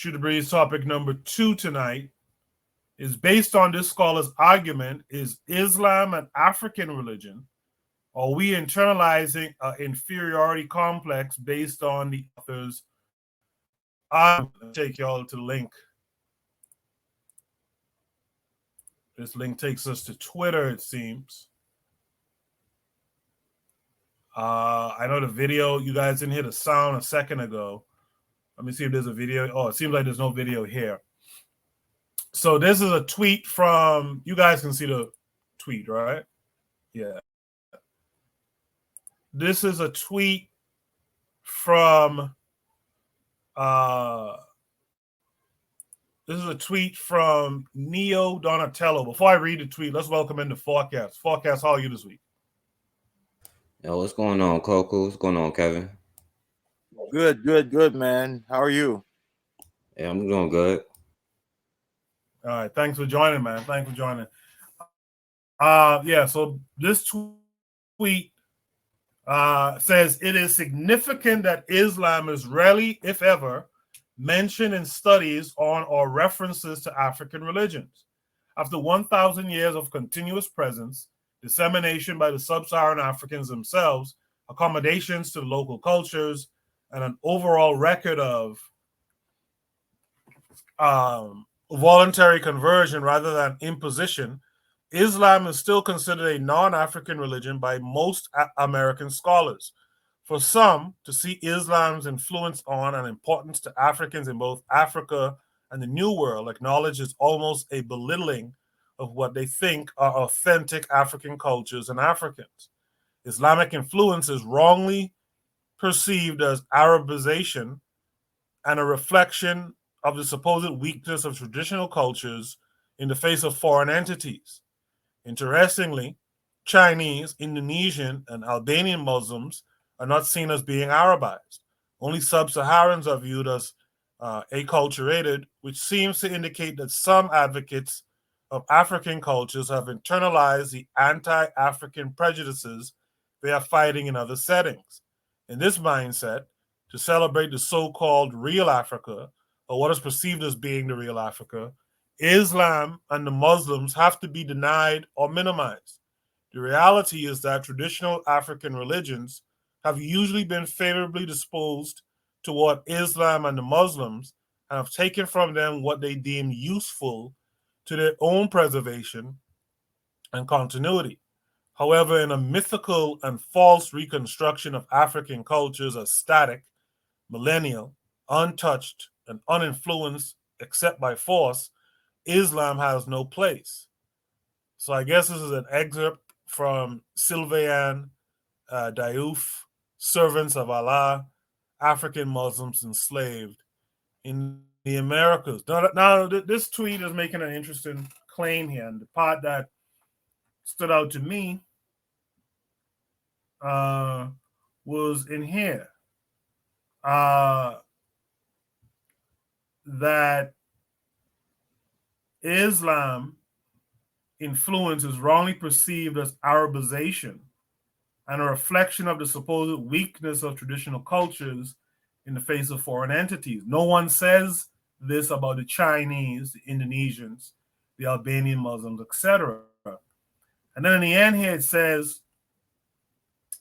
Shoot the Breeze topic number 2 tonight is based on this scholar's argument: is Islam an African religion? Are we internalizing an inferiority complex based on the author's argument? I'll take y'all to the link. This link takes us to Twitter, it seems. I know the video, you guys didn't hear the sound a second ago. Let me see if there's a video. Oh, it seems like there's no video here. So this is a tweet from, you guys can see the tweet, right? Yeah. This is a tweet from Neo Donatello. Before I read the tweet, let's welcome in the Forecast. Forecast, how are you this week? Yo, what's going on, Coco? What's going on, Kevin? Good, man. How are you? Yeah, I'm doing good. All right, thanks for joining, man. Thanks for joining. So this tweet says it is significant that Islam is rarely, if ever, mentioned in studies on or references to African religions. After 1,000 years of continuous presence, dissemination by the sub-Saharan Africans themselves, accommodations to local cultures, and an overall record of voluntary conversion rather than imposition, Islam is still considered a non-African religion by most American scholars. For some, to see Islam's influence on and importance to Africans in both Africa and the New World acknowledges almost a belittling of what they think are authentic African cultures and Africans. Islamic influence is wrongly perceived as Arabization and a reflection of the supposed weakness of traditional cultures in the face of foreign entities. Interestingly, Chinese, Indonesian, and Albanian Muslims are not seen as being Arabized. Only sub-Saharans are viewed as acculturated, which seems to indicate that some advocates of African cultures have internalized the anti-African prejudices they are fighting in other settings. In this mindset, to celebrate the so-called real Africa, or what is perceived as being the real Africa, Islam and the Muslims have to be denied or minimized. The reality is that traditional African religions have usually been favorably disposed toward Islam and the Muslims and have taken from them what they deem useful to their own preservation and continuity. However, in a mythical and false reconstruction of African cultures as static, millennial, untouched, and uninfluenced except by force, Islam has no place. So I guess this is an excerpt from Sylvain Diouf, Servants of Allah, African Muslims Enslaved in the Americas. Now, this tweet is making an interesting claim here, and the part that stood out to me was in here. That Islam influence is wrongly perceived as Arabization and a reflection of the supposed weakness of traditional cultures in the face of foreign entities. No one says this about the Chinese, the Indonesians, the Albanian Muslims, etc. And then in the end here it says,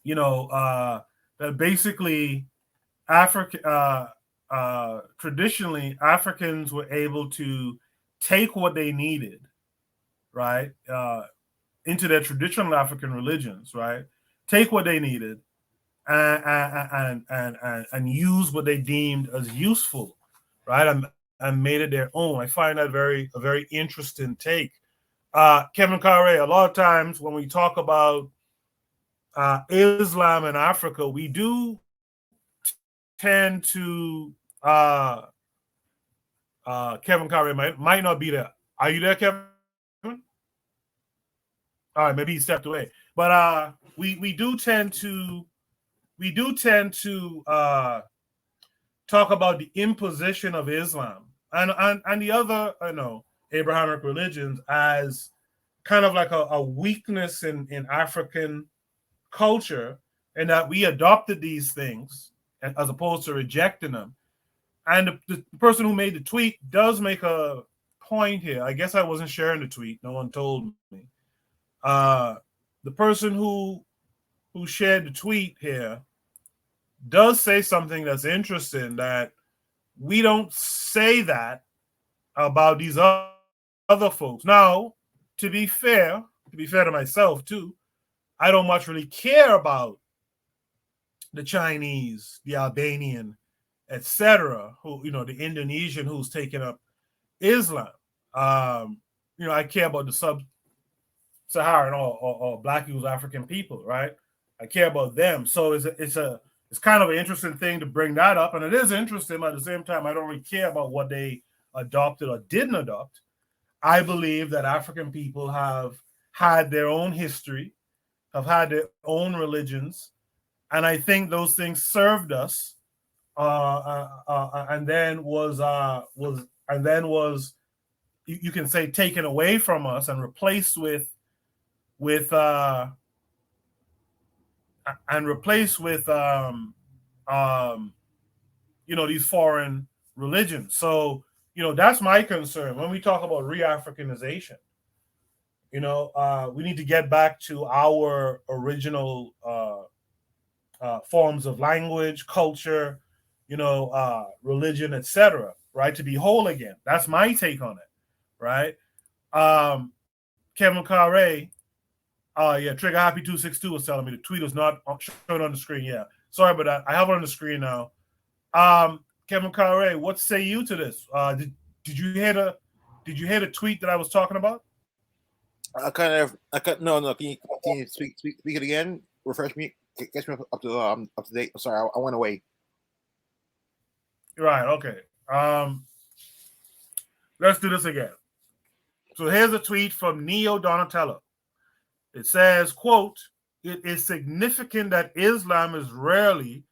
that basically traditionally Africans were able to take what they needed, right, into their traditional African religions, right, take what they needed and use what they deemed as useful, right, and made it their own. I find that a very interesting take. Kevin Carre, a lot of times when we talk about Islam in Africa, we do tend to Kevin Carre might not be there. Are you there, Kevin? All right, maybe he stepped away. But we do tend to talk about the imposition of Islam and the other Abrahamic religions as kind of like a weakness in African culture, and that we adopted these things as opposed to rejecting them. And the person who made the tweet does make a point here. I guess I wasn't sharing the tweet. No one told me. The person who shared the tweet here does say something that's interesting, that we don't say that about these other folks. Now, to be to myself too, I don't much really care about the Chinese, the Albanian, etc., who, the Indonesian who's taken up Islam. I care about the sub-Saharan or Black East African people, right? I care about them. So it's kind of an interesting thing to bring that up, and it is interesting. But at the same time, I don't really care about what they adopted or didn't adopt. I believe that African people have had their own history, have had their own religions, and I think those things served us, and then was you can say taken away from us and replaced with and replaced with these foreign religions. So that's my concern when we talk about re-Africanization. We need to get back to our original forms of language, culture, religion, etc. Right, to be whole again. That's my take on it. Right, Kevin Carre. Yeah, Trigger Happy 262 was telling me the tweet is not shown on the screen. Yeah, sorry about that. I have it on the screen now. Kevin Carre, what say you to this? Did you hear the tweet that I was talking about? No. Can you speak it again? Refresh me. Get me up to date. I'm sorry, I went away. Right. Okay. Let's do this again. So here's a tweet from Neo Donatello. It says, quote, "It is significant that Islam is rarely,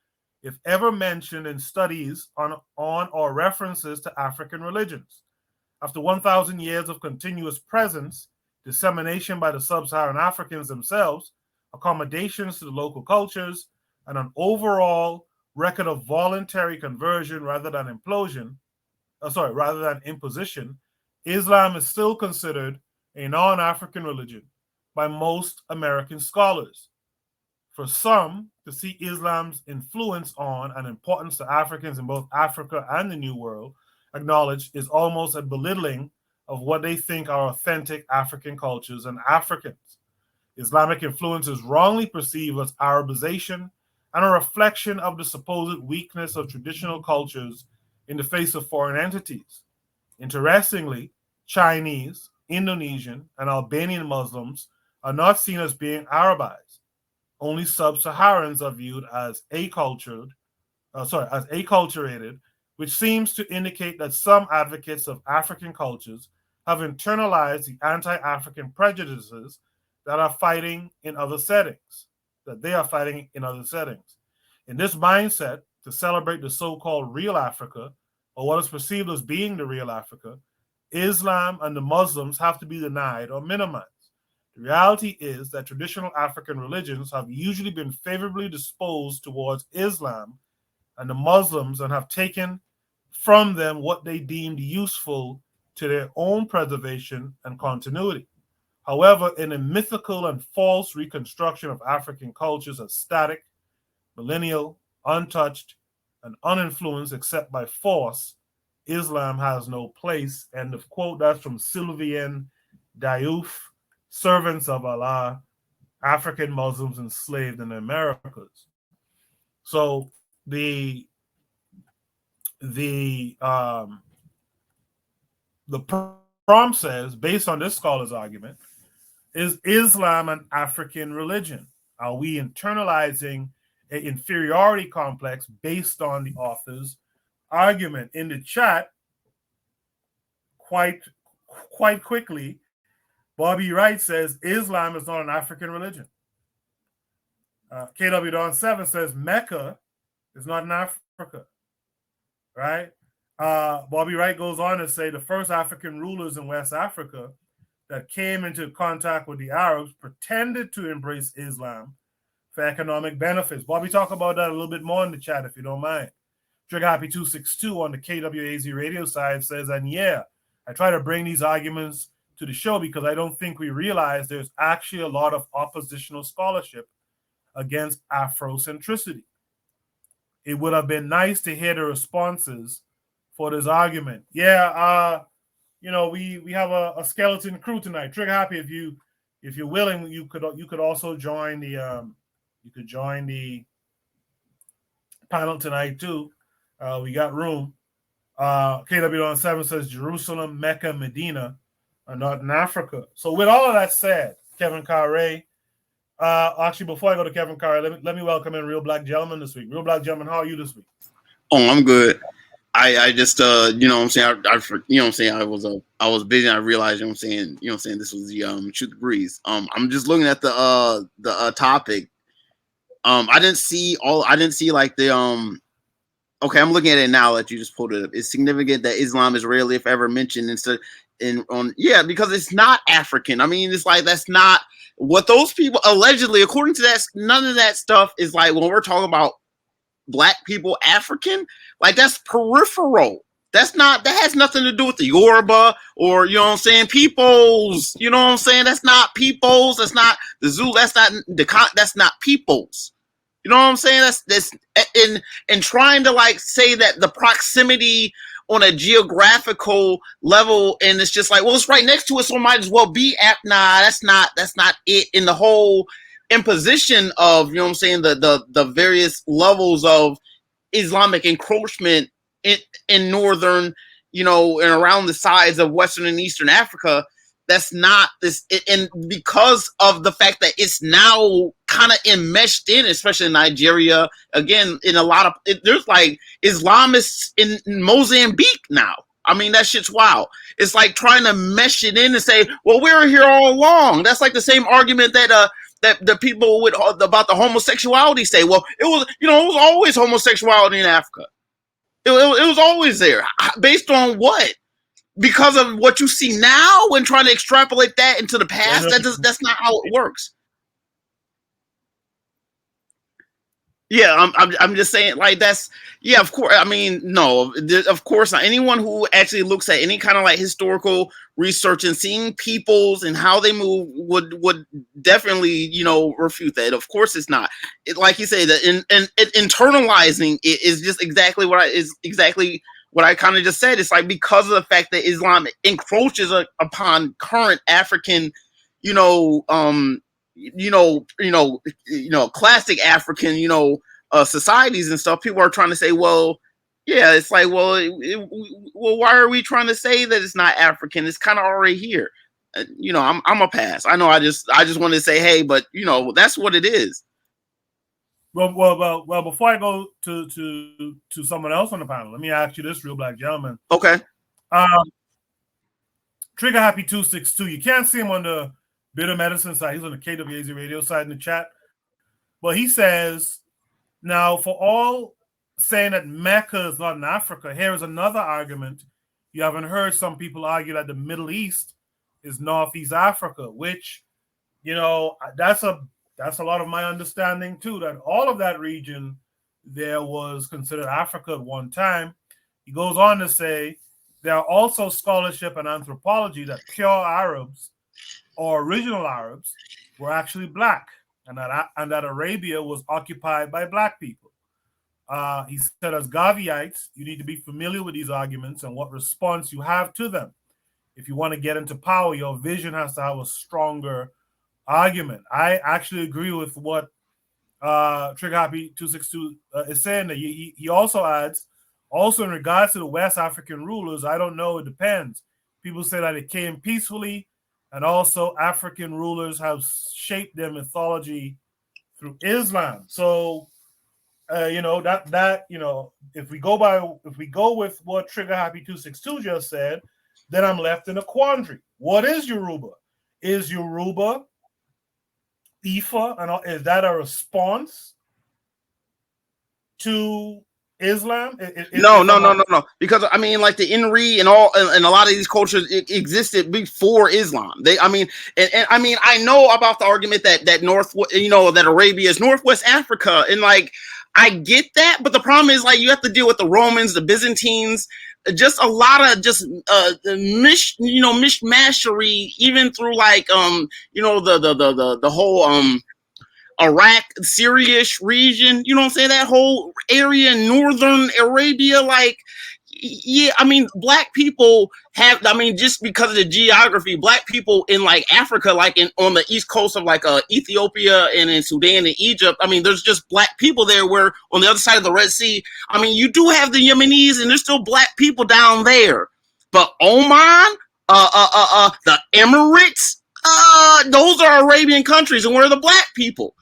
if ever, mentioned in studies on or references to African religions. After 1,000 years of continuous presence, dissemination by the sub-Saharan Africans themselves, accommodations to the local cultures, and an overall record of voluntary conversion rather than imposition, Islam is still considered a non-African religion by most American scholars. For some, to see Islam's influence on and importance to Africans in both Africa and the New World acknowledged is almost a belittling of what they think are authentic African cultures and Africans. Islamic influence is wrongly perceived as Arabization and a reflection of the supposed weakness of traditional cultures in the face of foreign entities. Interestingly, Chinese, Indonesian, and Albanian Muslims are not seen as being Arabized. Only sub-Saharans are viewed as acculturated, which seems to indicate that some advocates of African cultures have internalized the anti-African prejudices that they are fighting in other settings. In this mindset, to celebrate the so-called real Africa, or what is perceived as being the real Africa, Islam and the Muslims have to be denied or minimized. The reality is that traditional African religions have usually been favorably disposed towards Islam and the Muslims and have taken from them what they deemed useful to their own preservation and continuity. However, in a mythical and false reconstruction of African cultures as static, millennial, untouched, and uninfluenced except by force, Islam has no place. End of quote. That's from Sylvian Diouf, Servants of Allah, African Muslims enslaved in the Americas. So the prompt says, based on this scholar's argument, is Islam an African religion? Are we internalizing an inferiority complex based on the author's argument? In the chat, quite quickly, Bobby Wright says Islam is not an African religion. KW Don 7 says Mecca is not in Africa. Right? Bobby Wright goes on to say the first African rulers in West Africa that came into contact with the Arabs pretended to embrace Islam for economic benefits. Bobby, talk about that a little bit more in the chat if you don't mind. Trigger Happy 262 on the KWAZ radio side says, and yeah, I try to bring these arguments to the show because I don't think we realize there's actually a lot of oppositional scholarship against Afrocentricity. It would have been nice to hear the responses for this argument. Yeah, we have a skeleton crew tonight. Trigger Happy, if you're willing, you could also join the panel tonight too. We got room. KW7 says Jerusalem, Mecca, Medina, Northern Africa. So with all of that said, Kevin Carre, actually before I go to Kevin Carre, let me welcome in Real Black Gentleman this week. Real Black Gentleman, how are you this week? Oh, I'm good. I just you know what I'm saying, I you know what I'm saying, I was busy and I realized, you know what I'm saying, this was the Shoot the Breeze. I'm just looking at the topic. I didn't see like the okay, I'm looking at it now that you just pulled it up. It's significant that Islam is rarely, if ever, mentioned because it's not African. I mean, it's like that's not what those people allegedly, according to that, none of that stuff is like when we're talking about Black people, African, like that's peripheral. That has nothing to do with the Yoruba or, you know what I'm saying, peoples. You know what I'm saying? That's not peoples. That's not the Zulu. That's not peoples. You know what I'm saying? That's in trying to like say that the proximity on a geographical level, and it's just like, well, it's right next to it, so it might as well be nah, that's not it. In the whole imposition of, you know what I'm saying, the various levels of Islamic encroachment in northern, you know, and around the sides of Western and Eastern Africa, that's not this, and because of the fact that it's now kind of enmeshed in, especially in Nigeria, again, in a lot of there's like Islamists in Mozambique now. I mean, that shit's wild. It's like trying to mesh it in and say, well, we were here all along. That's like the same argument that that the people about the homosexuality say, well, it was always homosexuality in Africa. It was always there. Based on what? Because of what you see now when trying to extrapolate that into the past, that's not how it works. Yeah, I'm just saying, like, that's, yeah, of course. I mean, no, of course not. Anyone who actually looks at any kind of like historical research and seeing peoples and how they move would definitely, you know, refute that. Of course, it's not. Like you say, that internalizing it is just exactly what I kind of just said. It's like because of the fact that Islam encroaches upon current African, classic African, societies and stuff. People are trying to say, well, yeah, it's like, well, why are we trying to say that it's not African? It's kind of already here. I'm a pass. I know. I just wanted to say, hey, but that's what it is. Well. Before I go to someone else on the panel, let me ask you this, Real Black Gentleman. Okay. Trigger Happy 262. You can't see him on the Bitter Medicine side. He's on the KWAZ radio side in the chat. But he says, now for all saying that Mecca is not in Africa, here is another argument. You haven't heard some people argue that the Middle East is Northeast Africa, which, that's a lot of my understanding too, that all of that region there was considered Africa at one time. He goes on to say, there are also scholarship and anthropology that pure Arabs or original Arabs were actually Black, and that Arabia was occupied by Black people. He said, as Gaviites, you need to be familiar with these arguments and what response you have to them. If you want to get into power, your vision has to have a stronger argument. I actually agree with what Trigger Happy 262 is saying. That he also adds, also in regards to the West African rulers, I don't know, it depends. People say that it came peacefully, and also African rulers have shaped their mythology through Islam. So, if we go with what Trigger Happy 262 just said, then I'm left in a quandary. What is Yoruba? Is Yoruba Ifa, and is that a response to Islam? No. Because I mean, like the Inri and a lot of these cultures existed before Islam. I know about the argument that that Arabia is Northwest Africa, and like I get that, but the problem is like you have to deal with the Romans, the Byzantines, just a lot of just mishmashery, even through like the whole Iraq, Syria-ish region, you know what I'm saying? That whole area in northern Arabia, like, yeah, I mean, black people have, I mean, just because of the geography, black people in like Africa, like on the east coast of like Ethiopia and in Sudan and Egypt, I mean, there's just black people there, where on the other side of the Red Sea, I mean, you do have the Yemenis and there's still black people down there. But Oman, the Emirates, those are Arabian countries, and where are the black people?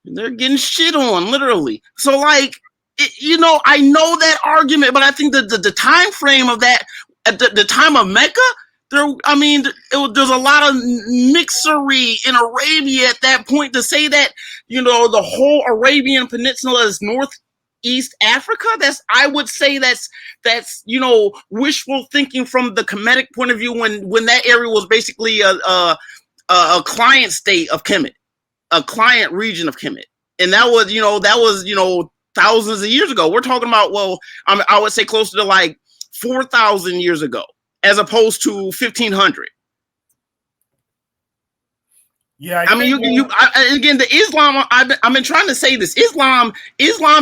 They're getting shit on, literally. So like, I know that argument, but I think that the time frame of that, at the time of Mecca, there's a lot of mixery in Arabia at that point. To say that, the whole Arabian Peninsula is Northeast Africa, I would say that's wishful thinking from the Kemetic point of view, when that area was basically a client state of Kemet, a client region of Kemet. And that was thousands of years ago. We're talking about, I would say closer to like 4,000 years ago, as opposed to 1,500. Yeah, again, the Islam. I've been trying to say this. Islam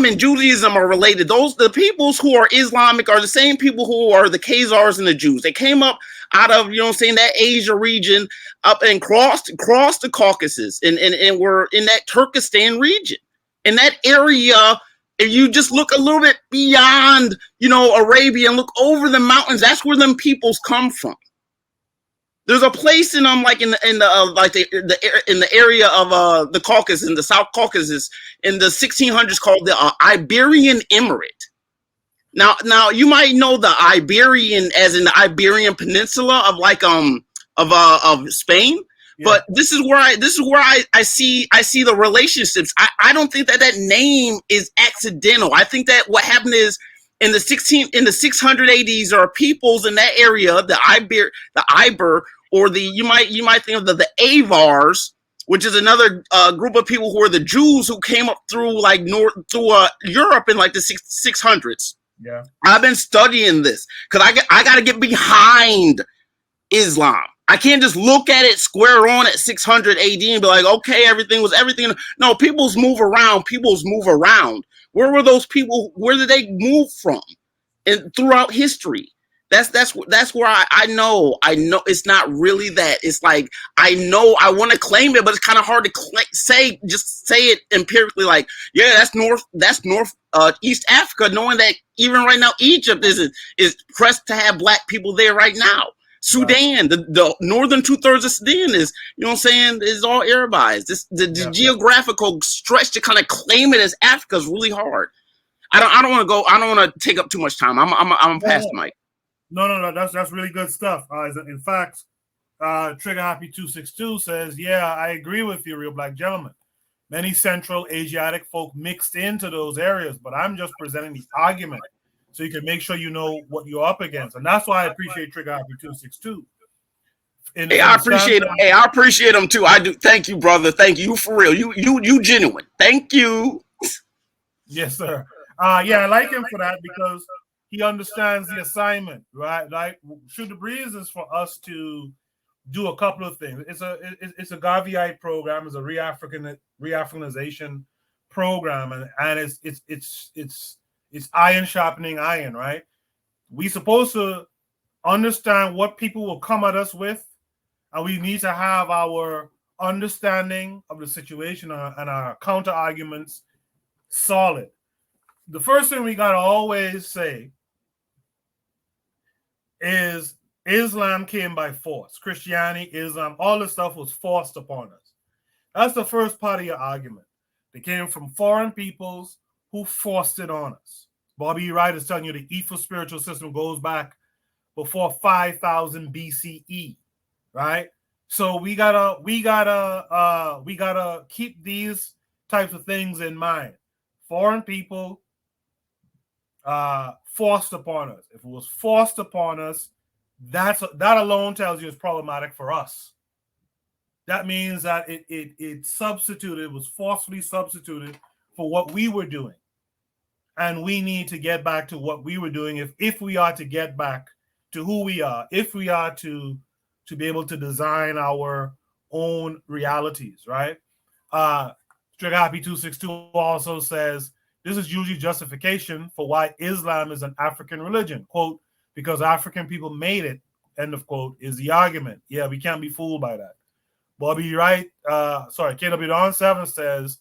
and Judaism are related. The peoples who are Islamic are the same people who are the KWAZ and the Jews. They came up out of that Asia region up and crossed the Caucasus and were in that Turkestan region. In that area, if you just look a little bit beyond, Arabia and look over the mountains, that's where them peoples come from. There's a place in like in the area of the Caucasus, in the South Caucasus, in the 1600s, called the Iberian Emirate. Now you might know the Iberian as in the Iberian Peninsula of Spain. Yeah. But this is where I see the relationships. I don't think that name is accidental. I think that what happened is in the 600 ADs, there are peoples in that area, the Iber, or you might think of the Avars, which is another group of people who are the Jews who came up through like Europe in like the 600s. Yeah, I've been studying this because I got to get behind Islam. I can't just look at it square on at 600 AD and be like, okay, everything was everything. No, peoples move around. Where were those people? Where did they move from? And throughout history, that's where I know it's not really that. It's like, I know I want to claim it, but it's kind of hard to say it empirically. Like, yeah, that's East Africa, knowing that even right now Egypt is pressed to have black people there right now. Sudan, the northern 2/3 of Sudan is, is all Arabized. The geographical stretch to kind of claim it as Africa is really hard. I don't want to go. I don't want to take up too much time. I'm past the mic. No. That's really good stuff. In fact, Trigger Happy 262 says, "Yeah, I agree with you, Real Black Gentleman. Many Central Asiatic folk mixed into those areas, but I'm just presenting the argument, so you can make sure you know what you're up against." And that's why I appreciate Trigger Happy 262. I appreciate him. Hey, I appreciate him too. I do. Thank you, brother. Thank you for real. You genuine. Thank you. Yes, sir. Yeah, I like him for that because he understands the assignment, right? Like, Shoot the Breeze is for us to do a couple of things. It's a Garveyite program. It's a re-Africanization program, and it's iron sharpening iron, right? We supposed to understand what people will come at us with, and we need to have our understanding of the situation and our counter arguments solid. The first thing we got to always say is Islam came by force. Christianity, Islam, all this stuff was forced upon us. That's the first part of your argument. They came from foreign peoples who forced it on us. Bobby Wright is telling you the Ifa spiritual system goes back before 5000 BCE, right? So we gotta keep these types of things in mind. Foreign people forced upon us. If it was forced upon us, that alone tells you it's problematic for us. That means that it was forcefully substituted for what we were doing. and we need to get back to what we were doing if we are to get back to who we are, if we are to be able to design our own realities, right? Trigger Happy 262 also says this is usually justification for why Islam is an African religion. Quote, because African people made it, end of quote, is the argument. Yeah, we can't be fooled by that. Bobby Wright, KW Don 7 says,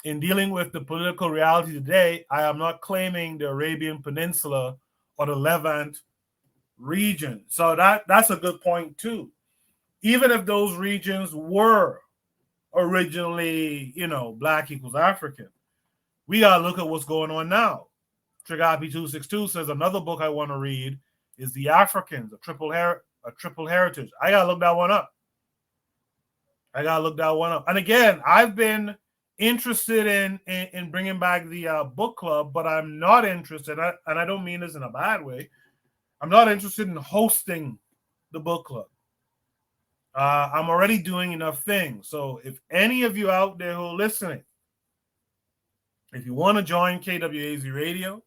in dealing with the political reality today, I am not claiming the Arabian Peninsula or the Levant region. So that's a good point too. Even if those regions were originally, Black equals African, we gotta look at what's going on now. Trigger Happy 262 says another book I want to read is The Africans, a triple heritage. I gotta look that one up. And again, I've been interested in bringing back the book club, but I'm not interested, and I don't mean this in a bad way. I'm not interested in hosting the book club. I'm already doing enough things. So if any of you out there who are listening, if you want to join KWAZ Radio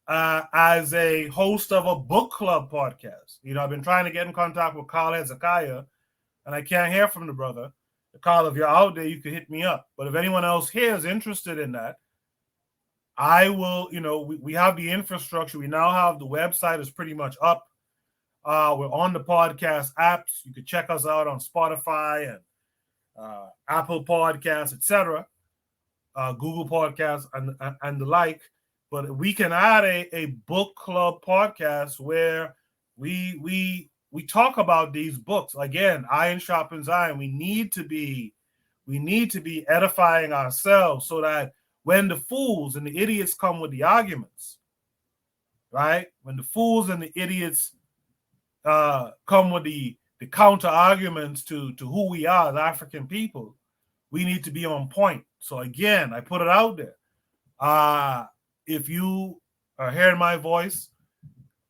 as a host of a book club podcast, I've been trying to get in contact with Carl Hezekiah, and I can't hear from the brother. Carl, if you're out there, you can hit me up. But if anyone else here is interested in that, I will, we have the infrastructure. We now have the website is pretty much up. We're on the podcast apps. You can check us out on Spotify and Apple Podcasts, etc., Google Podcasts, and the like. But we can add a book club podcast where we talk about these books. Again, iron sharpens iron. We need to be edifying ourselves so that when the fools and the idiots come with the arguments, right? When the fools and the idiots come with the counter arguments to who we are as African people, we need to be on point. So again, I put it out there. If you are hearing my voice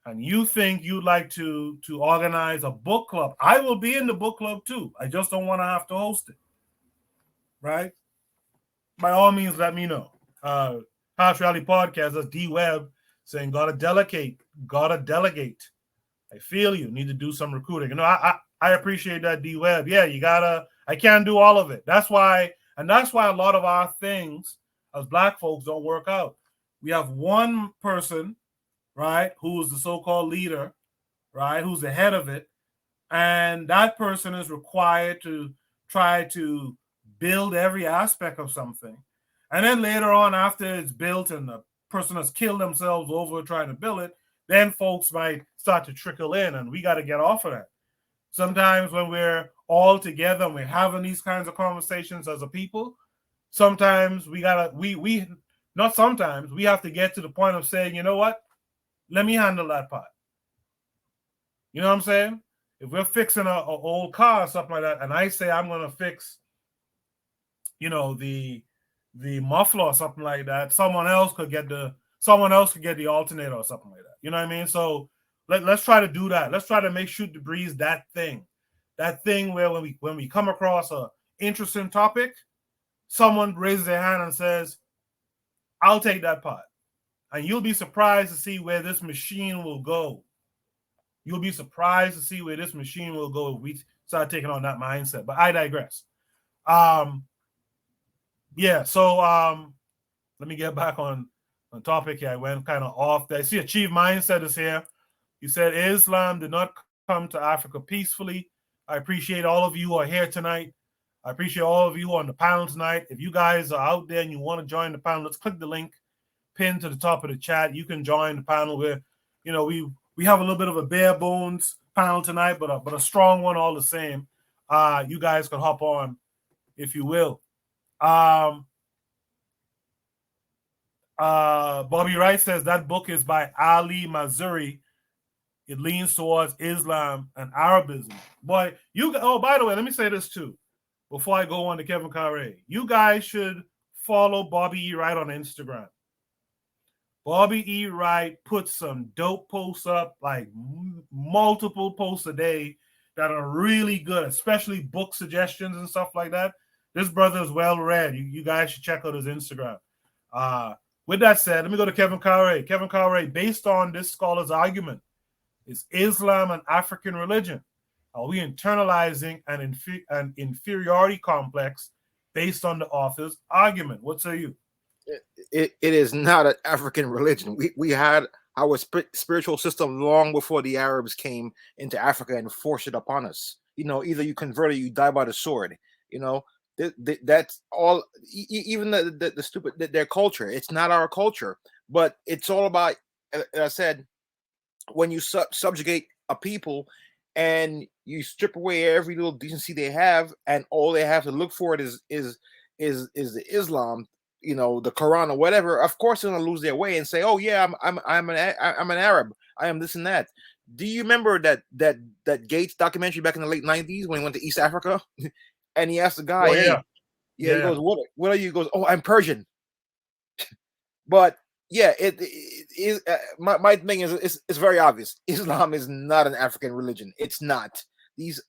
and you think you'd like to organize a book club, I will be in the book club too. I just don't want to have to host it. Right? By all means, let me know. House Rally Podcast, that's D Webb saying, gotta delegate. I feel you. Need to do some recruiting. I appreciate that, D Webb. Yeah, you gotta. I can't do all of it. That's why a lot of our things as Black folks don't work out. We have one person, right, who is the so-called leader, right, who's the head of it, and that person is required to try to build every aspect of something. And then later on, after it's built and the person has killed themselves over trying to build it, then folks might start to trickle in, and we got to get off of that. Sometimes when we're all together and we're having these kinds of conversations as a people, sometimes we have to get to the point of saying, you know what? Let me handle that part. You know what I'm saying? If we're fixing an old car or something like that, and I say I'm going to fix, the muffler or something like that, someone else could get the alternator or something like that. You know what I mean? So let's try to do that. Let's try to shoot the breeze that thing where when we come across a interesting topic, someone raises their hand and says, I'll take that part. And you'll be surprised to see where this machine will go. You'll be surprised to see where this machine will go if we start taking on that mindset. But I digress. Let me get back on topic here. I went kind of off there. I see Achieve Mindset is here. He said, Islam did not come to Africa peacefully. I appreciate all of you who are here tonight. I appreciate all of you who are on the panel tonight. If you guys are out there and you want to join the panel, let's click the link pinned to the top of the chat. You can join the panel where, we have a little bit of a bare bones panel tonight, but a strong one all the same. You guys can hop on if you will. Bobby Wright says that book is by Ali Mazuri. It leans towards Islam and Arabism. Boy, by the way, let me say this too before I go on to Kevin Carre. You guys should follow Bobby E. Wright on Instagram. Bobby E. Wright puts some dope posts up, like multiple posts a day that are really good, especially book suggestions and stuff like that. This brother is well read. You guys should check out his Instagram. With that said, let me go to Kevin Carre. Kevin Carre, based on this scholar's argument, is Islam an African religion? Are we internalizing an inferiority complex based on the author's argument? What say you? It is not an African religion. We had our spiritual system long before the Arabs came into Africa and forced it upon us. You know, either you convert or you die by the sword. You know, that's all. Even the stupid their culture. It's not our culture, but it's all about. As I said, when you subjugate a people and you strip away every little decency they have, and all they have to look for it is the Islam, you know, the Quran or whatever. Of course, they're gonna lose their way and say, "Oh yeah, I'm an Arab. I am this and that." Do you remember that Gates documentary back in the late '90s when he went to East Africa, and he asked the guy, Oh, "Hey, yeah. yeah," he goes, "What are you?" He goes, "Oh, I'm Persian." But yeah, it is. My thing is, it's very obvious. Islam is not an African religion. It's not.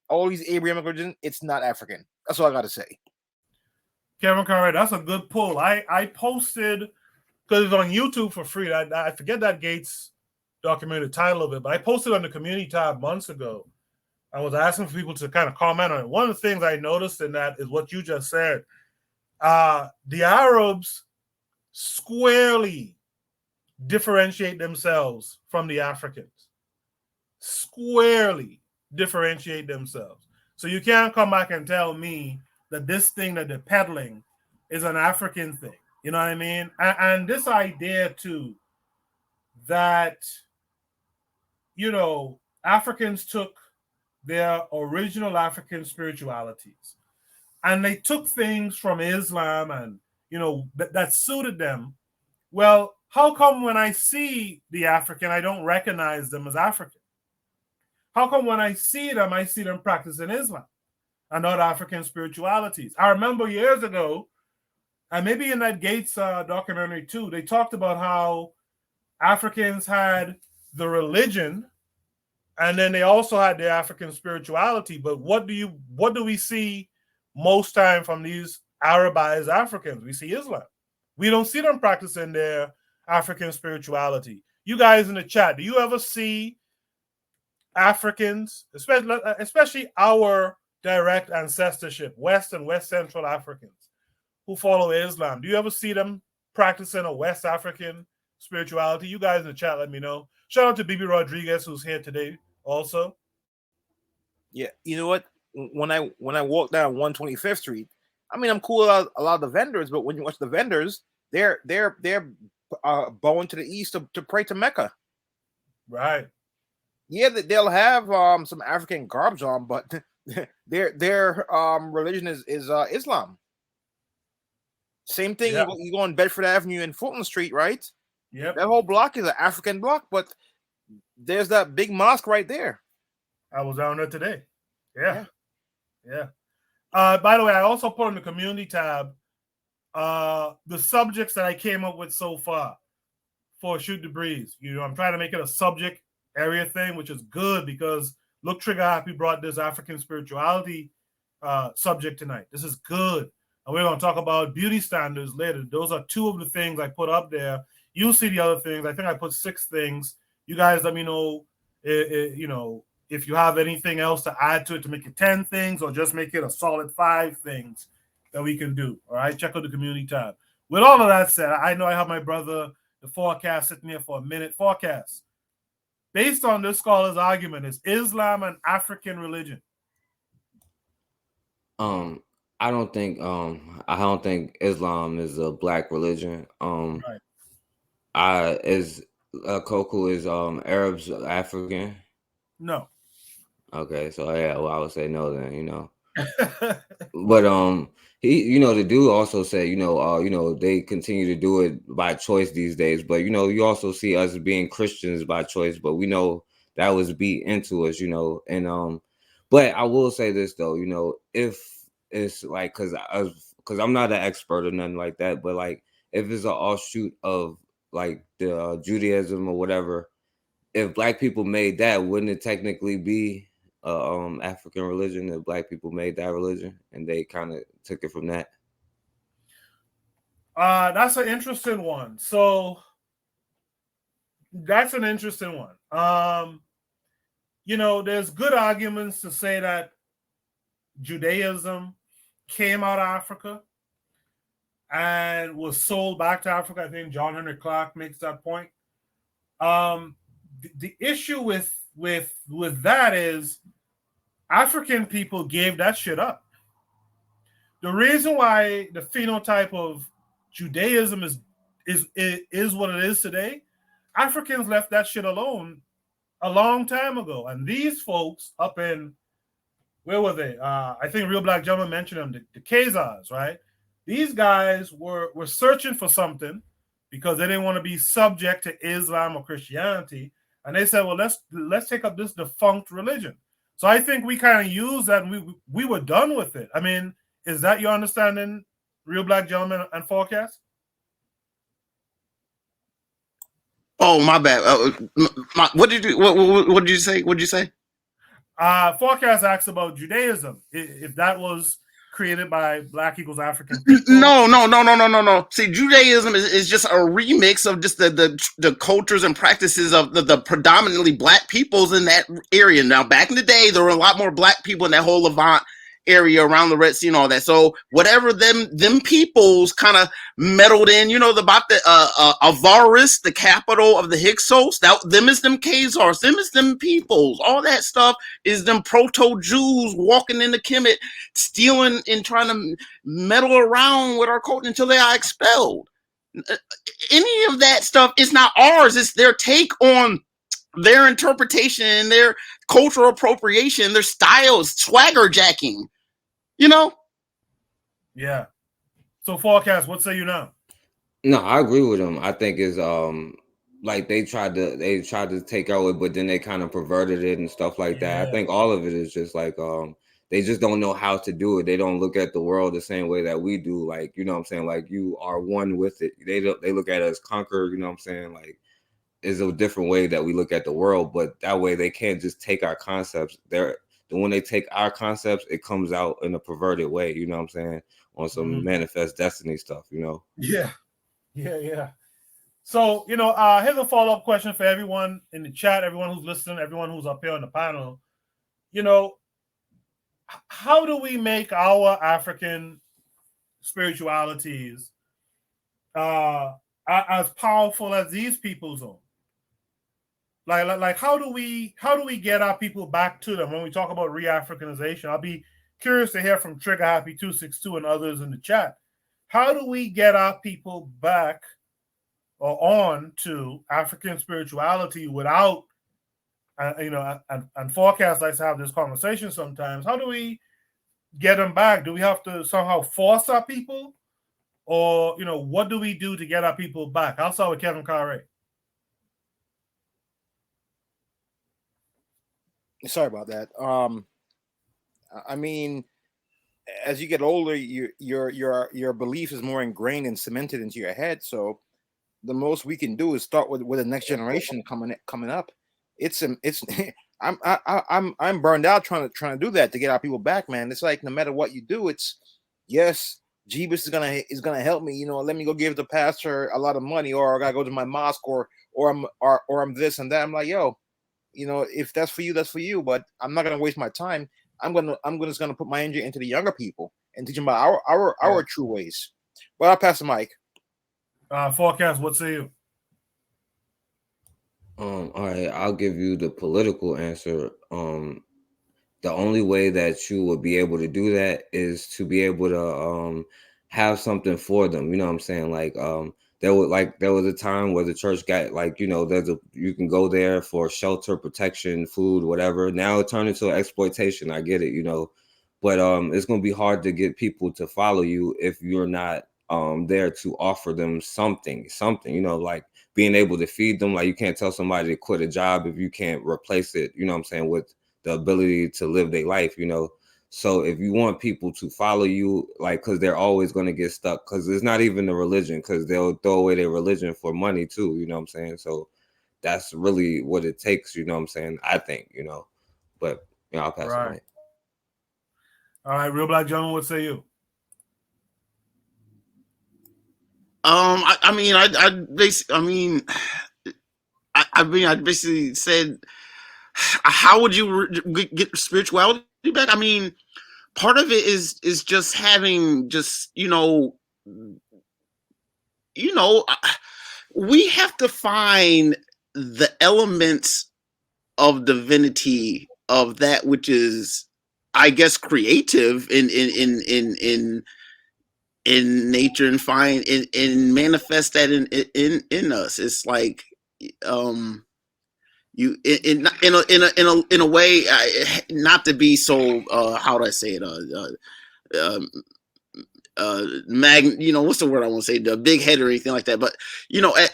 All these Abrahamic religions, it's not African. That's all I got to say. Kevin Carre, that's a good pull. I posted, because it's on YouTube for free. I forget that Gates documentary, the title of it, but I posted on the community tab months ago. I was asking for people to kind of comment on it. One of the things I noticed in that is what you just said. The Arabs squarely differentiate themselves from the Africans. Squarely differentiate themselves. So you can't come back and tell me that this thing that they're peddling is an African thing. You know what I mean? And this idea too, that, you know, Africans took their original African spiritualities and they took things from Islam and, you know, that suited them. Well, how come when I see the African, I don't recognize them as African? How come when I see them practicing Islam and not African spiritualities? I remember years ago, and maybe in that Gates documentary too, they talked about how Africans had the religion and then they also had the African spirituality. But what do we see most time from these Arabized Africans? We see Islam. We don't see them practicing their African spirituality. You guys in the chat, do you ever see Africans, especially our direct ancestorship, West and West Central Africans who follow Islam? Do you ever see them practicing a West African spirituality? You guys in the chat, let me know. Shout out to Bibi Rodriguez, who's here today also. Yeah, you know what? When I walk down 125th Street, I mean, I'm cool about a lot of the vendors, but when you watch the vendors, they're bowing to the east to pray to Mecca. Right. Yeah, they'll have some African garbs on, but their religion is Islam. Same thing. Yeah. You go on Bedford Avenue and Fulton Street, right? Yep. That whole block is an African block, but there's that big mosque right there. I was down there today. Yeah. By the way, I also put on the community tab the subjects that I came up with so far for Shoot the Breeze. You know, I'm trying to make it a subject area thing, which is good because look, Trigger Happy brought this African spirituality subject tonight. This is good. And we're going to talk about beauty standards later. Those are two of the things I put up there. You'll see the other things. I think I put 6 things. You guys let me know, you know, if you have anything else to add to it to make it 10 things or just make it a solid 5 things that we can do. All right, check out the community tab. With all of that said, I know I have my brother, the Forecast, sitting here for a minute. Forecast, based on this scholar's argument, is Islam an African religion? I don't think Islam is a black religion. Right. Koku is Arabs African? No. Okay, so yeah, well, I would say no then, you know. But he, you know, the dude also said, you know, they continue to do it by choice these days. But you know, you also see us being Christians by choice, but we know that was beat into us, you know. And but I will say this though, you know, if it's like because I'm not an expert or nothing like that, but like if it's an offshoot of like the Judaism or whatever, if black people made that, wouldn't it technically be African religion if black people made that religion and they kind of took it from that? That's an interesting one. So that's an interesting one. There's good arguments to say that Judaism came out of Africa and was sold back to Africa. I think John Henry Clark makes that point. The issue with that is African people gave that shit up. The reason why the phenotype of Judaism is what it is today, Africans left that shit alone a long time ago. And these folks up in, where were they? I think Real Black Gentleman mentioned them, the KWAZ, right? These guys were searching for something because they didn't want to be subject to Islam or Christianity. And they said, well, let's take up this defunct religion. So I think we kind of used that and we were done with it. I mean, is that your understanding, Real Black Gentleman and Forecast? Oh, my bad. What did you say? What did you say? Forecast asks about Judaism. If that was created by Black equals African people. No. See, Judaism is just a remix of just the cultures and practices of the predominantly Black peoples in that area. Now, back in the day, there were a lot more Black people in that whole Levant area around the Red Sea and all that. So whatever them peoples kind of meddled in, about the Avaris, the capital of the Hyksos, them is them KWAZ, them is them peoples. All that stuff is them proto-Jews walking in the Kemet, stealing and trying to meddle around with our culture until they are expelled. Any of that stuff is not ours. It's their take on their interpretation, their cultural appropriation, their styles, swagger jacking. Yeah. So Forecast, what say you now? No, I agree with him. I think is like they tried to take out it, but then they kind of perverted it and stuff like that. I think all of it is just like they just don't know how to do it. They don't look at the world the same way that we do. Like, you know what I'm saying? Like, you are one with it. They look at it as conquer, you know what I'm saying? Like, is a different way that we look at the world, but that way they can't just take our concepts. When they take our concepts, it comes out in a perverted way, you know what I'm saying? On some manifest destiny stuff, Yeah. So, here's a follow-up question for everyone in the chat, everyone who's listening, everyone who's up here on the panel. How do we make our African spiritualities as powerful as these people's own? Like how do we get our people back to them when we talk about re-Africanization? I'll be curious to hear from Trigger Happy 262 and others in the chat. How do we get our people back or on to African spirituality without, and Forecast likes to have this conversation sometimes. How do we get them back? Do we have to somehow force our people? Or, what do we do to get our people back? I'll start with Kevin Carre. Sorry about that. I mean, as you get older, your belief is more ingrained and cemented into your head. So the most we can do is start with the next generation coming up. I'm burned out trying to do that to get our people back, man. It's like no matter what you do, it's yes, Jeebus is gonna help me. Let me go give the pastor a lot of money, or I gotta go to my mosque, or I'm this and that. I'm like, yo, if that's for you, that's for you. But I'm not gonna waste my time. I'm just gonna put my energy into the younger people and teach them about our true ways. Well, I'll pass the mic. Forecast, what say you? All right, I'll give you the political answer. The only way that you would be able to do that is to be able to have something for them. You know what I'm saying? Like there was a time where the church got you can go there for shelter, protection, food, whatever. Now it turned into exploitation. I get it, but it's gonna be hard to get people to follow you if you're not there to offer them something, like being able to feed them. Like, you can't tell somebody to quit a job if you can't replace it, you know what I'm saying, with the ability to live their life, So if you want people to follow you, like, because they're always going to get stuck, because it's not even the religion, because they'll throw away their religion for money too, you know what I'm saying? So that's really what it takes, you know what I'm saying? I think, but I'll pass it on. All right, Real Black Gentleman, what say you? I basically said, how would you get spirituality back? I mean, part of it is just having just we have to find the elements of divinity, of that which is, I guess, creative in nature, and find and manifest that in us. It's like you in a way, not to be so how do I say it, what's the word I want to say, the big head or anything like that, but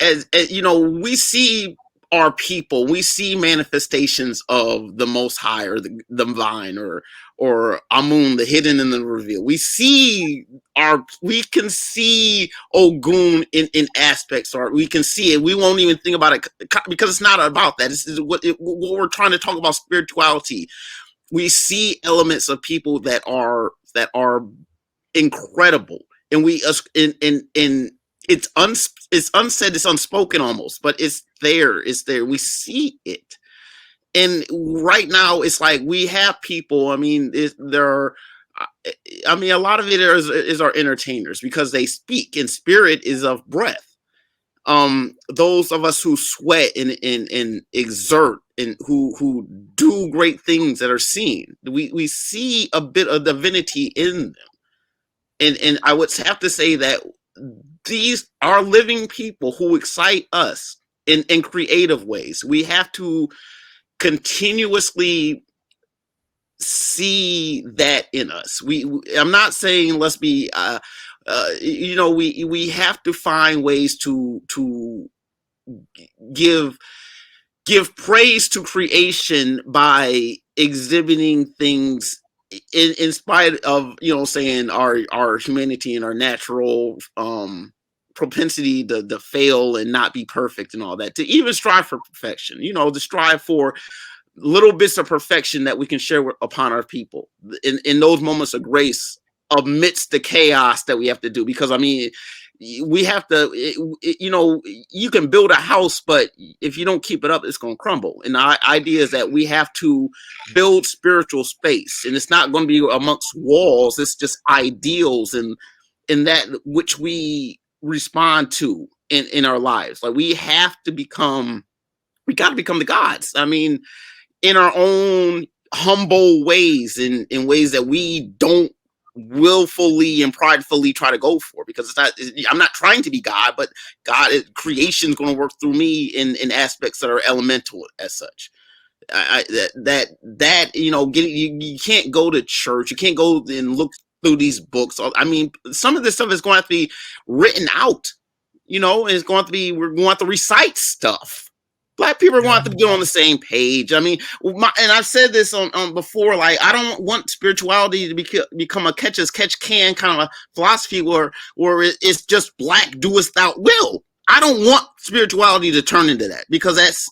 as we see our people, we see manifestations of the Most High, or the divine, or Amun, the hidden and the revealed. We can see Ogun in aspects, or we can see it. We won't even think about it because it's not about that. This is what we're trying to talk about, spirituality. We see elements of people that are incredible, and it's unsaid, it's unspoken almost, but it's there. We see it. And right now it's like we have people, a lot of it is our entertainers, because they speak, and spirit is of breath. Those of us who sweat and exert, and who do great things that are seen, we see a bit of divinity in them. And I would have to say that these are living people who excite us in creative ways. We have to continuously see that in us. I'm not saying let's be, we have to find ways to give praise to creation by exhibiting things in spite of saying our humanity and our natural propensity to fail and not be perfect and all that, to even strive for perfection, to strive for little bits of perfection that we can share upon our people in those moments of grace amidst the chaos that we have to do. Because we have to, you can build a house, but if you don't keep it up, it's going to crumble. And the idea is that we have to build spiritual space, and it's not going to be amongst walls. It's just ideals and in that which we respond to in our lives. Like we got to become the gods. In our own humble ways, in ways that we don't willfully and pridefully try to go for, because I'm not trying to be God, but creation is going to work through me in aspects that are elemental as such. You can't go to church, you can't go and look through these books. Some of this stuff is going to have to be written out, and we're going to have to recite stuff. Black people are going to have to get on the same page. And I've said this on before, like, I don't want spirituality to become a catch as catch can kind of a philosophy where it's just black doest thou will. I don't want spirituality to turn into that, because that's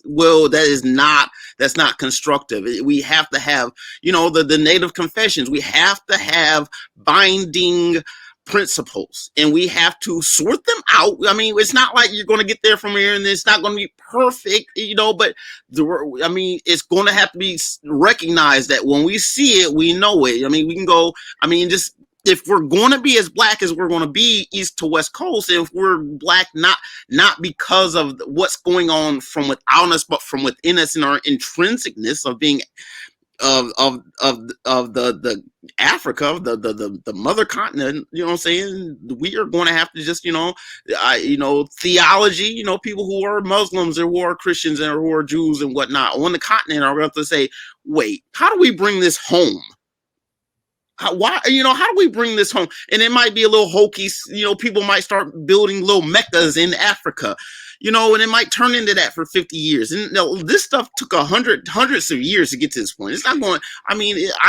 not constructive. We have to have, the native confessions. We have to have binding principles, and we have to sort them out. It's not like you're going to get there from here and it's not going to be perfect, but it's going to have to be recognized that when we see it, we know it. We can go, just if we're going to be as black as we're going to be east to west coast, if we're black, not because of what's going on from without us, but from within us in our intrinsicness of being of the Africa, the mother continent, we are going to have to just, theology, people who are Muslims or who are Christians and who are Jews and whatnot on the continent are going to say, wait, how do we bring this home? How do we bring this home? And it might be a little hokey, people might start building little meccas in Africa, and it might turn into that for 50 years. And this stuff took hundreds of years to get to this point. It's not going, I'm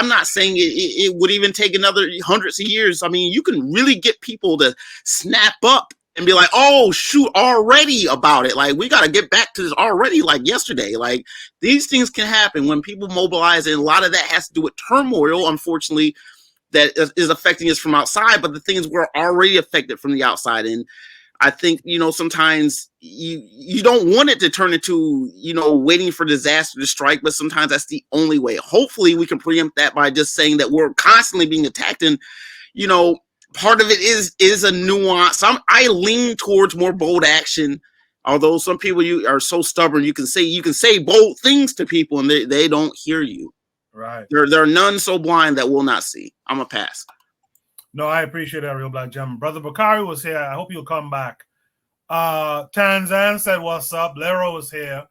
not saying it would even take another hundreds of years. You can really get people to snap up and be like, oh shoot, already about it. Like, we got to get back to this already, like yesterday. Like, these things can happen when people mobilize, and a lot of that has to do with turmoil, unfortunately, that is affecting us from outside, but the things we're already affected from the outside. And I think, sometimes you don't want it to turn into, waiting for disaster to strike, but sometimes that's the only way. Hopefully we can preempt that by just saying that we're constantly being attacked, and, part of it is a nuance. I lean towards more bold action, although some people you are so stubborn, you can say bold things to people and they don't hear you. Right. There are none so blind that will not see. I'm a pass. No, I appreciate that, Real Black Gentleman. Brother Bakari was here. I hope you'll come back. Tanzan said, what's up? Lero was here.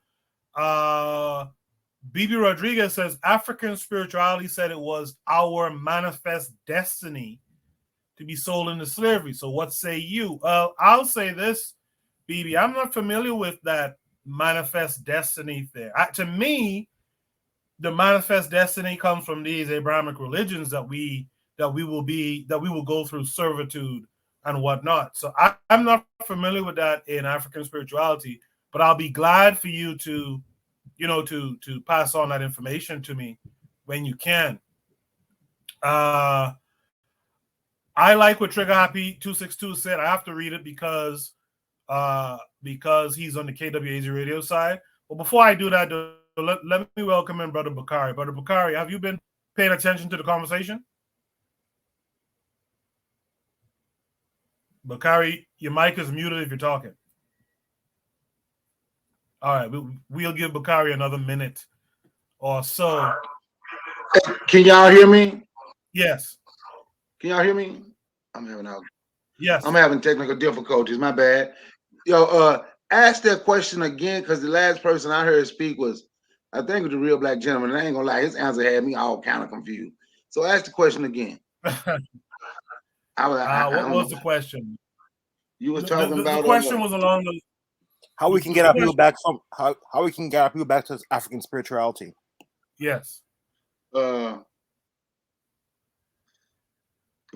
BB Rodriguez says, African spirituality said it was our manifest destiny to be sold into slavery. So what say you? I'll say this, BB. I'm not familiar with that manifest destiny thing. To me, the manifest destiny comes from these Abrahamic religions that we will go through servitude and whatnot. So I'm not familiar with that in African spirituality, but I'll be glad for you to pass on that information to me when you can. I like what Trigger Happy 262 said. I have to read it because he's on the KWAZ radio side. But before I do that, let me welcome in Brother Bakari. Brother Bakari, have you been paying attention to the conversation? Bakari, your mic is muted if you're talking. All right, we'll give Bakari another minute or so. Can y'all hear me? Yes. Can y'all hear me? Yes. I'm having technical difficulties. My bad. Ask that question again, because the last person I heard speak was, I think it was the Real Black Gentleman. And I ain't gonna lie, his answer had me all kind of confused. So ask the question again. What was the question? You was talking about the question was along the how we can get our people back from how we can get our people back to African spirituality. Yes. If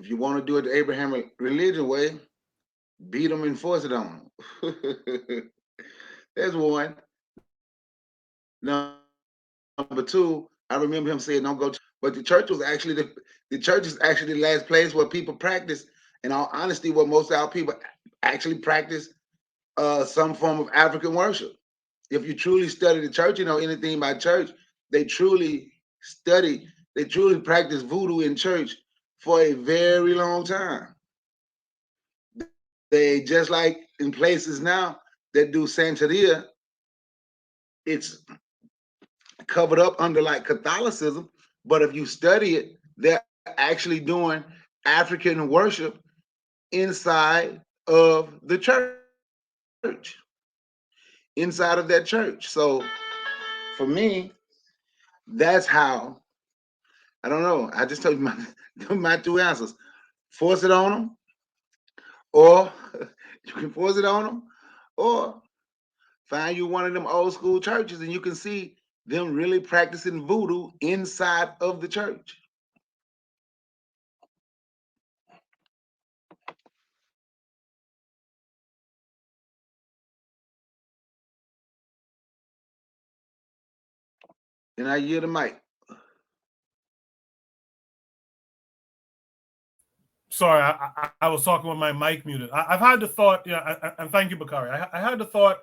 you want to do it the Abrahamic religion way, beat them and force it on them. There's one. Number two, I remember him saying, "Don't go." But the church was actually the church is actually the last place where people practice. In all honesty, what most of our people actually practice some form of African worship. If you truly study the church, anything about church, they truly practice voodoo in church for a very long time. They, just like in places now that do Santeria, it's covered up under like Catholicism, but if you study it, they're actually doing African worship inside of the church. Inside of that church. So for me, that's how, I don't know. I just told you my two answers. Force it on them, or you can force it on them, or find you one of them old school churches and you can see them really practicing voodoo inside of the church. And I yield the mic. Sorry, I was talking with my mic muted. I've had the thought, and thank you, Bakari. I had the thought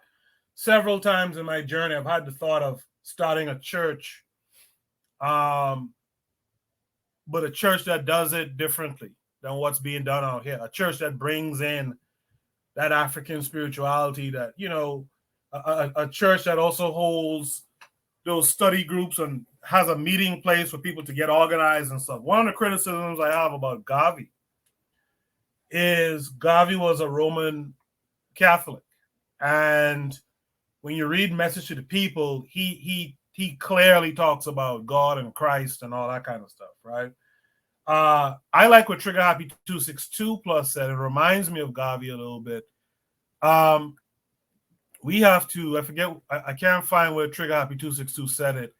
several times in my journey. I've had the thought of starting a church, but a church that does it differently than what's being done out here. A church that brings in that African spirituality, that, a church that also holds those study groups and has a meeting place for people to get organized and stuff. One of the criticisms I have about Gavi is Gavi was a Roman Catholic, and when you read Message to the People, he clearly talks about God and Christ and all that kind of stuff, right? I like what Trigger Happy 262 Plus said. It reminds me of Gavi a little bit. We have to, I can't find where Trigger Happy 262 said it.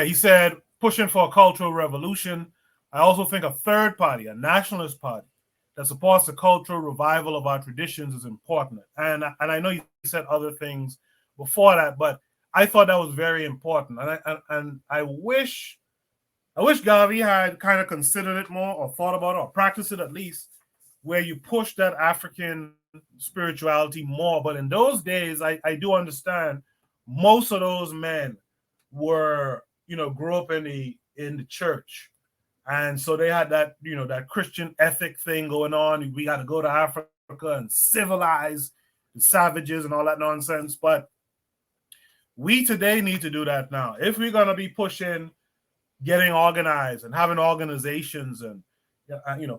He said, pushing for a cultural revolution. I also think a third party, a nationalist party, that supports the cultural revival of our traditions is important. And I know you said other things before that, but I thought that was very important. And I wish Gavi had kind of considered it more, or thought about it, or practiced it at least, where you push that African spirituality more. But in those days, I do understand most of those men were, grew up in the church. And so they had that, that Christian ethic thing going on. We got to go to Africa and civilize the savages and all that nonsense. But we today need to do that now. If we're going to be pushing getting organized and having organizations and,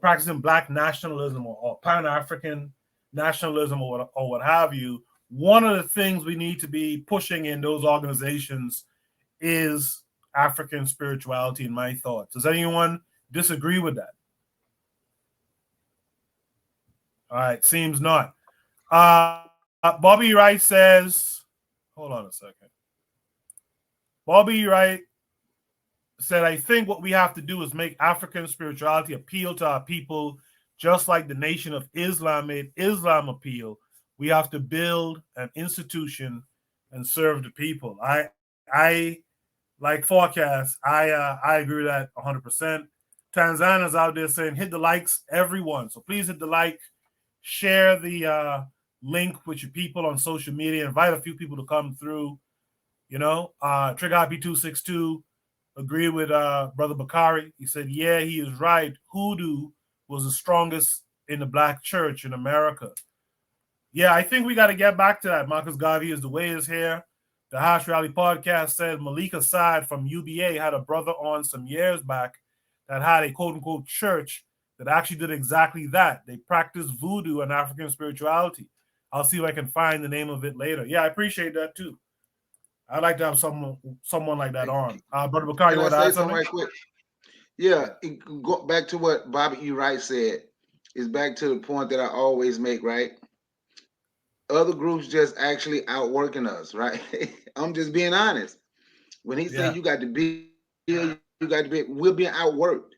practicing Black nationalism or Pan-African nationalism or what have you, one of the things we need to be pushing in those organizations is African spirituality, in my thoughts. Does anyone disagree with that? All right, seems not. Bobby Wright says, hold on a second. Bobby Wright said, I think what we have to do is make African spirituality appeal to our people, just like the Nation of Islam made Islam appeal. We have to build an institution and serve the people. I like Forecast. I agree with that 100%. Tanzania's out there saying, hit the likes, everyone. So please hit the like, share the link with your people on social media, invite a few people to come through. Trigger Happy 262 agreed with Brother Bakari. He said, yeah, he is right. Hoodoo was the strongest in the Black church in America. Yeah, I think we got to get back to that. Marcus Garvey is the way is here. The Hash Rally podcast said Malik Assad from UBA had a brother on some years back that had a quote-unquote church that actually did exactly that. They practiced voodoo and African spirituality. I'll see if I can find the name of it later. Yeah, I appreciate that too. I'd like to have someone like that on. Brother Bakari, Can you want I to say add something? right quick? Yeah, go back to what Bobby E. Wright said. Is back to the point that I always make, right? Other groups just actually outworking us, right? I'm just being honest. When he said you got to be, we're being outworked.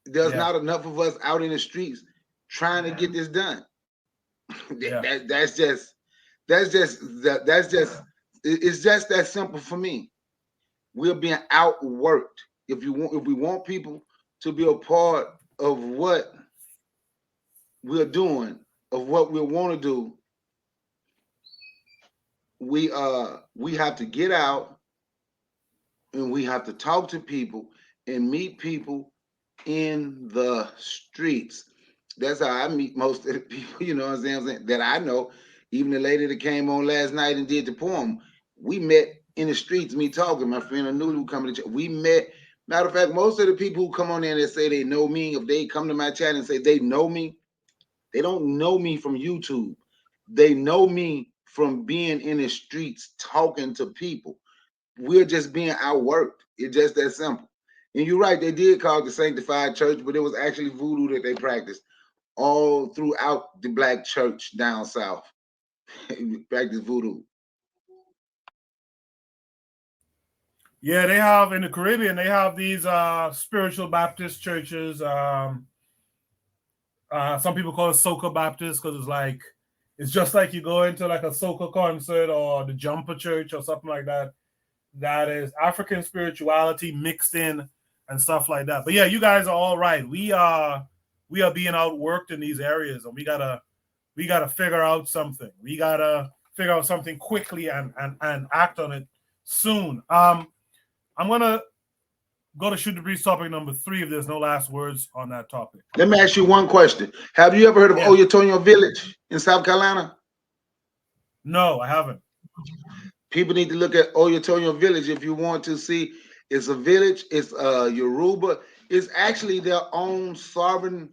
There's not enough of us out in the streets trying to get this done. That's just it's just that simple for me. We're being outworked. If we want people to be a part of what we're doing, of what we want to do, we have to get out and we have to talk to people and meet people in the streets. That's how I meet most of the people, you know what I'm saying, that I know. Even the lady that came on last night and did the poem, we met in the streets, me talking, my friend Anulu coming to chat. We met. Matter of fact, most of the people who come on in and say they know me, if they come to my chat and say they know me, they don't know me from YouTube. They know me from being in the streets talking to people. We're just being outworked. It's just that simple. And you're right, they did call it the Sanctified Church, but it was actually voodoo that they practiced all throughout the Black church down south. Practice voodoo. Yeah, they have in the Caribbean, they have these spiritual Baptist churches. Some people call it Soca Baptist because it's just like you go into like a soca concert or the Jumper Church or something like that. That is African spirituality mixed in and stuff like that. But yeah, you guys are all right. We are being outworked in these areas, and we gotta figure out something. We gotta figure out something quickly and act on it soon. I'm gonna go to Shoot the Breeze topic number 3 if there's no last words on that topic. Let me ask you one question. Have you ever heard of Oyotonyo Village in South Carolina? No, I haven't. People need to look at Oyotonyo Village if you want to see. It's a village. It's Yoruba. It's actually their own sovereign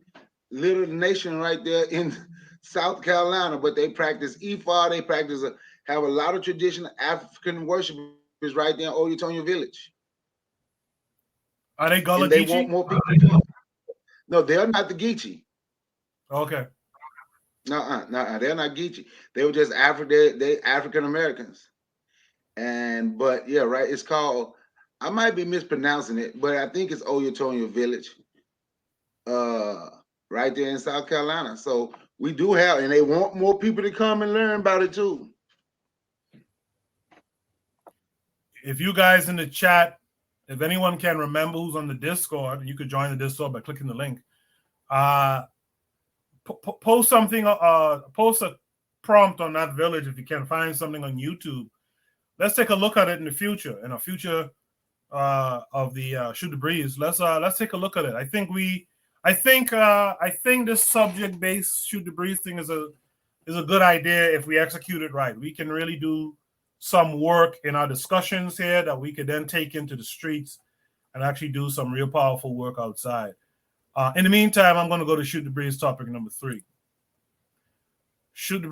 little nation right there in South Carolina. But they practice Ifa. They have a lot of traditional African worship is right there in Oyotonyo Village. Are they Gullah And they Geechee? want more people. No, they're not the Geechee. Okay. No, they're not Geechee. They were just they African Americans. But yeah, right. It's called. I might be mispronouncing it, but I think it's Oyotonyo Village, right there in South Carolina. So we do have, and they want more people to come and learn about it too. If you guys in the chat, if anyone can remember who's on the Discord, you could join the Discord by clicking the link. Put post something. Post a prompt on that village if you can find something on YouTube. Let's take a look at it in the future. In a future of the Shoot the Breeze, let's take a look at it. I think this subject-based Shoot the Breeze thing is a good idea if we execute it right. We can really do some work in our discussions here that we could then take into the streets and actually do some real powerful work outside. In the meantime, I'm going to go to Shoot the Breeze topic number 3. Shoot the